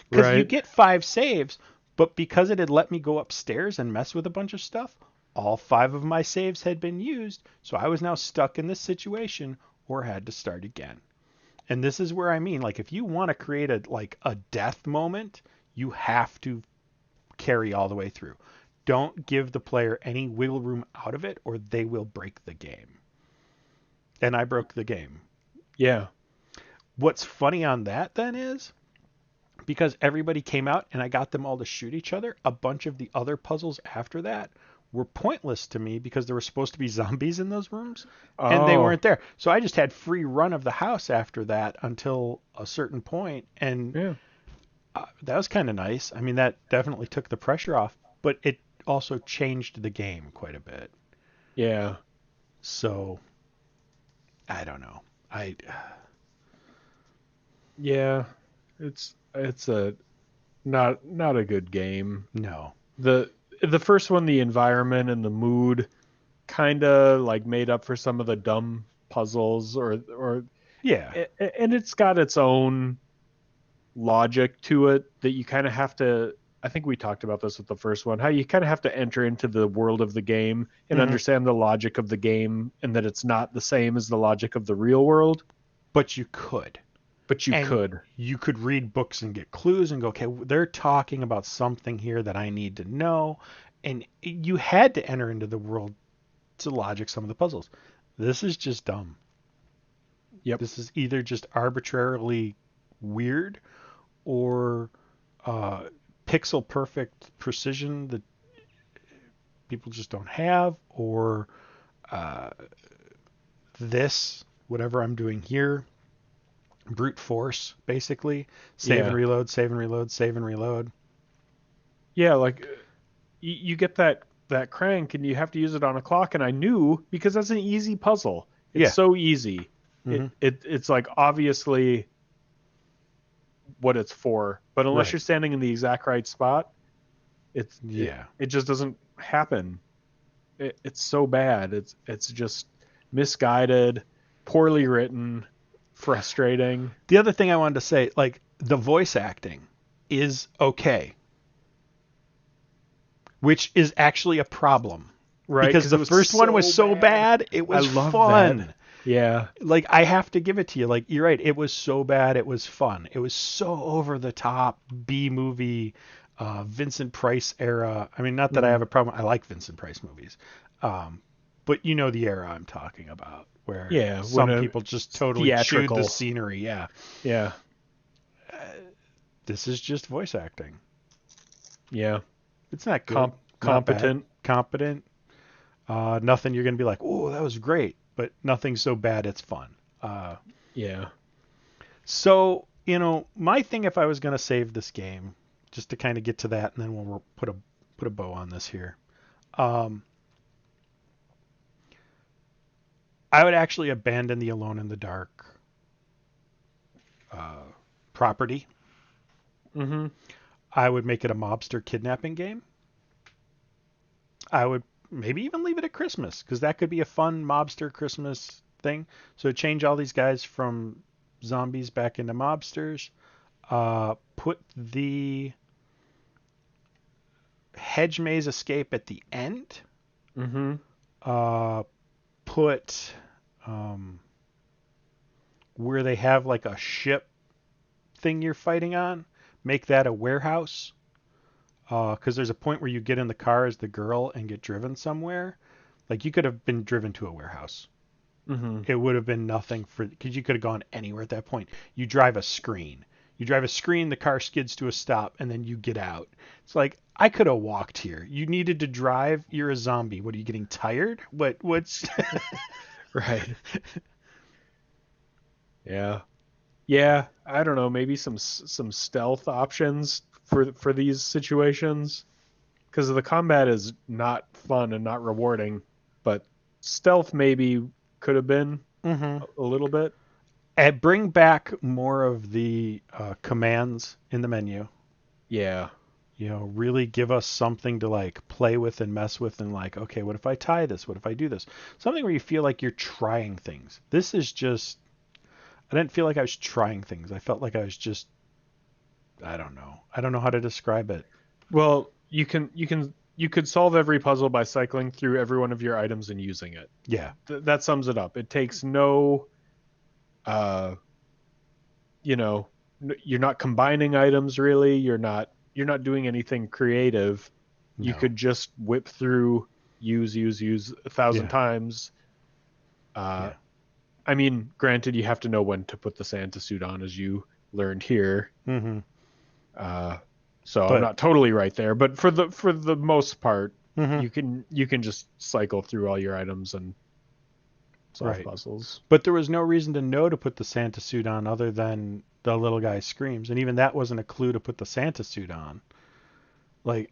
Speaker 1: Because you
Speaker 2: Right.
Speaker 1: get 5 saves, but because it had let me go upstairs and mess with a bunch of stuff, all 5 of my saves had been used. So I was now stuck in this situation or had to start again. And this is where I mean, like, if you want to create a death moment, you have to carry all the way through. Don't give the player any wiggle room out of it or they will break the game. And I broke the game.
Speaker 2: Yeah.
Speaker 1: What's funny on that then is because everybody came out and I got them all to shoot each other, a bunch of the other puzzles after that were pointless to me because there were supposed to be zombies in those rooms and they
Speaker 2: Oh,
Speaker 1: weren't there. So I just had free run of the house after that until a certain point, and
Speaker 2: yeah.
Speaker 1: that was kind of nice. I mean, that definitely took the pressure off, but it also changed the game quite a bit.
Speaker 2: Yeah.
Speaker 1: So I don't know. I
Speaker 2: Yeah. It's a not a good game.
Speaker 1: no.
Speaker 2: The the first one, the environment and the mood kind of like made up for some of the dumb puzzles or
Speaker 1: Yeah.
Speaker 2: and it's got its own logic to it that you kind of have to. I think we talked about this with the first one, how you kind of have to enter into the world of the game and
Speaker 1: Hmm.
Speaker 2: understand the logic of the game and that it's not the same as the logic of the real world,
Speaker 1: But you could.
Speaker 2: but you
Speaker 1: And
Speaker 2: could.
Speaker 1: you could read books and get clues and go, okay, they're talking about something here that I need to know. And you had to enter into the world to logic some of the puzzles. This is just dumb.
Speaker 2: Yep.
Speaker 1: This is either just arbitrarily weird or uh, pixel perfect precision that people just don't have, or uh, this, whatever I'm doing here, brute force, basically. Save and
Speaker 2: Yeah.
Speaker 1: reload, save and reload, save and reload.
Speaker 2: Yeah, like you get that crank and you have to use it on a clock, and I knew because that's an easy puzzle. It's
Speaker 1: Yeah.
Speaker 2: so easy.
Speaker 1: Hmm.
Speaker 2: It's like obviously what it's for, but unless
Speaker 1: Right.
Speaker 2: you're standing in the exact right spot,
Speaker 1: Yeah.
Speaker 2: it just doesn't happen. It's so bad. It's just misguided, poorly written, frustrating.
Speaker 1: The other thing I wanted to say, like, the voice acting is okay, which is actually a problem
Speaker 2: Right,
Speaker 1: because
Speaker 2: because
Speaker 1: the
Speaker 2: it was
Speaker 1: first one was
Speaker 2: so
Speaker 1: so
Speaker 2: bad.
Speaker 1: bad, it
Speaker 2: I
Speaker 1: was
Speaker 2: love that.
Speaker 1: fun.
Speaker 2: Yeah.
Speaker 1: Like, I have to give it to you. Like, you're right. It was so bad, it was fun. It was so over the top B movie, Vincent Price era. I mean, not that I have
Speaker 2: Mhm.
Speaker 1: a problem. I like Vincent Price movies, um, but you know the era I'm talking about, where
Speaker 2: Yeah, when
Speaker 1: some
Speaker 2: a
Speaker 1: people just
Speaker 2: it's
Speaker 1: totally chewed the
Speaker 2: theatrical.
Speaker 1: scenery. Yeah,
Speaker 2: Yeah.
Speaker 1: this is just voice acting.
Speaker 2: Yeah.
Speaker 1: It's not good, not bad,
Speaker 2: Competent.
Speaker 1: competent. Nothing you're gonna be like, oh, that was great, but nothing so bad it's fun. Uh,
Speaker 2: Yeah.
Speaker 1: So, my thing if I was going to save this game, just to kind of get to that, and then we'll put a bow on this here. Um, I would actually abandon the Alone in the Dark uh, property.
Speaker 2: Mhm.
Speaker 1: I would make it a mobster kidnapping game. I would maybe even leave it at Christmas because that could be a fun mobster Christmas thing. So change all these guys from zombies back into mobsters. Put the hedge maze escape at the end.
Speaker 2: Mhm.
Speaker 1: Uh, put um, where they have like a ship thing you're fighting on, make that a warehouse. Because there's a point where you get in the car as the girl and get driven somewhere. Like you could have been driven to a warehouse.
Speaker 2: Mhm.
Speaker 1: It would have been nothing for because you could have gone anywhere at that point. You drive a screen. You drive a screen, the car skids to a stop, and then you get out. It's like I could have walked here. You needed to drive. You're a zombie. What are you getting tired? What's
Speaker 2: Right. Yeah. Yeah, I don't know, maybe some stealth options for these situations because the combat is not fun and not rewarding, but stealth maybe could have been
Speaker 1: mm-hmm.
Speaker 2: a little bit.
Speaker 1: And bring back more of the commands in the menu.
Speaker 2: Yeah.
Speaker 1: really give us something to like play with and mess with and like, okay, what if I tie this? What if I do this? Something where you feel like you're trying things. This is just, I didn't feel like I was trying things. I felt like I was just, I don't know. I don't know how to describe it.
Speaker 2: Well, you could solve every puzzle by cycling through every one of your items and using it.
Speaker 1: Yeah.
Speaker 2: That sums it up. It takes no, uh, you know, you're not combining items really. You're not doing anything creative. You
Speaker 1: No.
Speaker 2: could just whip through, use a thousand
Speaker 1: Yeah.
Speaker 2: times. Uh,
Speaker 1: Yeah.
Speaker 2: I mean, granted, you have to know when to put the Santa suit on, as you learned here.
Speaker 1: Mm-hmm.
Speaker 2: Uh, so I'm
Speaker 1: But
Speaker 2: not totally right there, but for the most part,
Speaker 1: mm-hmm.
Speaker 2: you can just cycle through all your items and solve
Speaker 1: Right.
Speaker 2: puzzles.
Speaker 1: But there was no reason to know to put the Santa suit on other than the little guy screams, and even that wasn't a clue to put the Santa suit on. Like,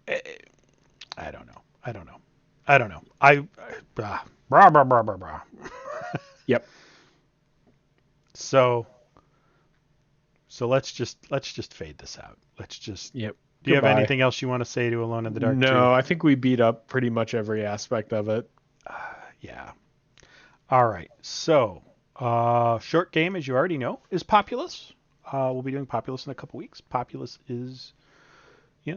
Speaker 1: I don't know. I don't know. I don't know. Brah, brah, brah, brah, brah.
Speaker 2: Yep.
Speaker 1: So let's just fade this out. Let's just.
Speaker 2: Yep.
Speaker 1: Do you have
Speaker 2: Goodbye.
Speaker 1: anything else you want to say to Alone in the Dark 2?
Speaker 2: No, I think we beat up pretty much every aspect of it.
Speaker 1: Yeah. All right. So, short game, as you already know, is Populous. We'll be doing Populous in a couple weeks. Populous is,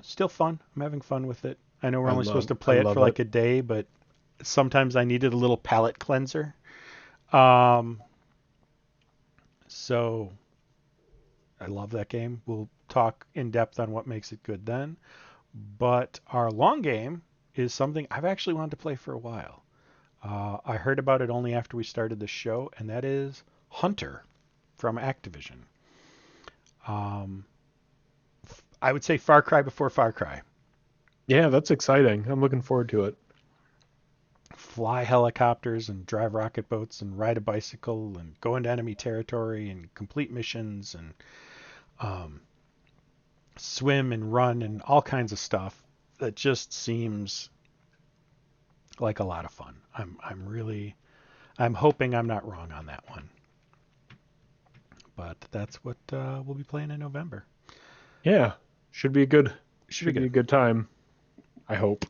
Speaker 1: still fun. I'm having fun with it. I know we're only supposed to
Speaker 2: I
Speaker 1: play it for
Speaker 2: love it.
Speaker 1: like a day, but sometimes I needed a little palate cleanser. Um, so I love that game. We'll talk in depth on what makes it good then. But our long game is something I've actually wanted to play for a while. I heard about it only after we started the show, and that is Hunter from Activision. Um, I would say Far Cry before Far Cry.
Speaker 2: Yeah, that's exciting. I'm looking forward to it.
Speaker 1: Fly helicopters and drive rocket boats and ride a bicycle and go into enemy territory and complete missions and um, swim and run and all kinds of stuff. That just seems like a lot of fun. I'm hoping I'm not wrong on that one. But that's what we'll be playing in November.
Speaker 2: Yeah,
Speaker 1: Should be
Speaker 2: should be
Speaker 1: good.
Speaker 2: a good time. I hope.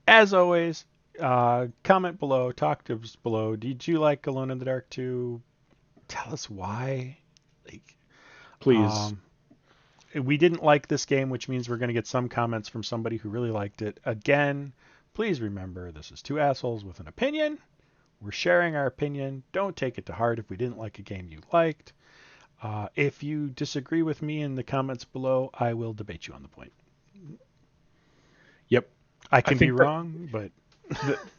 Speaker 1: As always, comment below, talk to us below. Did you like Alone in the Dark 2? Tell us why. Like,
Speaker 2: Please.
Speaker 1: um, we didn't like this game, which means we're going to get some comments from somebody who really liked it. Again, please remember this is two assholes with an opinion. We're sharing our opinion. Don't take it to heart if we didn't like a game you liked. If you disagree with me in the comments below, I will debate you on the point.
Speaker 2: Yep.
Speaker 1: I
Speaker 2: I
Speaker 1: can be
Speaker 2: think that
Speaker 1: wrong, but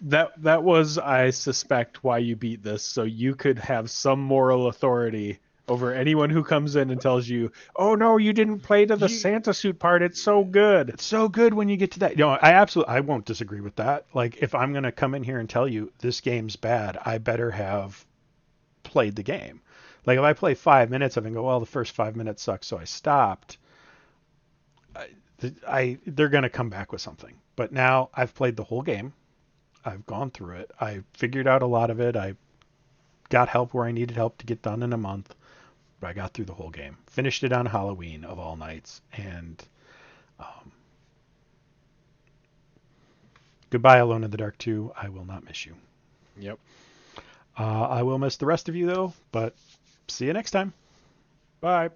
Speaker 2: that was, I suspect, why you beat this, so you could have some moral authority over anyone who comes in and tells you, "Oh no, you didn't play to the
Speaker 1: you,
Speaker 2: Santa suit part. It's so good."
Speaker 1: it's so good when you get to that. I won't disagree with that. Like if I'm gonna come in here and tell you this game's bad, I better have played the game. Like if I play 5 minutes of it and go, well, the first 5 minutes sucked, so I stopped. They're gonna come back with something. But now I've played the whole game. I've gone through it. I figured out a lot of it. I got help where I needed help to get done in a month. But I got through the whole game. Finished it on Halloween of all nights. And um, goodbye, Alone in the Dark 2. I will not miss you.
Speaker 2: Yep.
Speaker 1: I will miss the rest of you, though. But see you next time.
Speaker 2: Bye.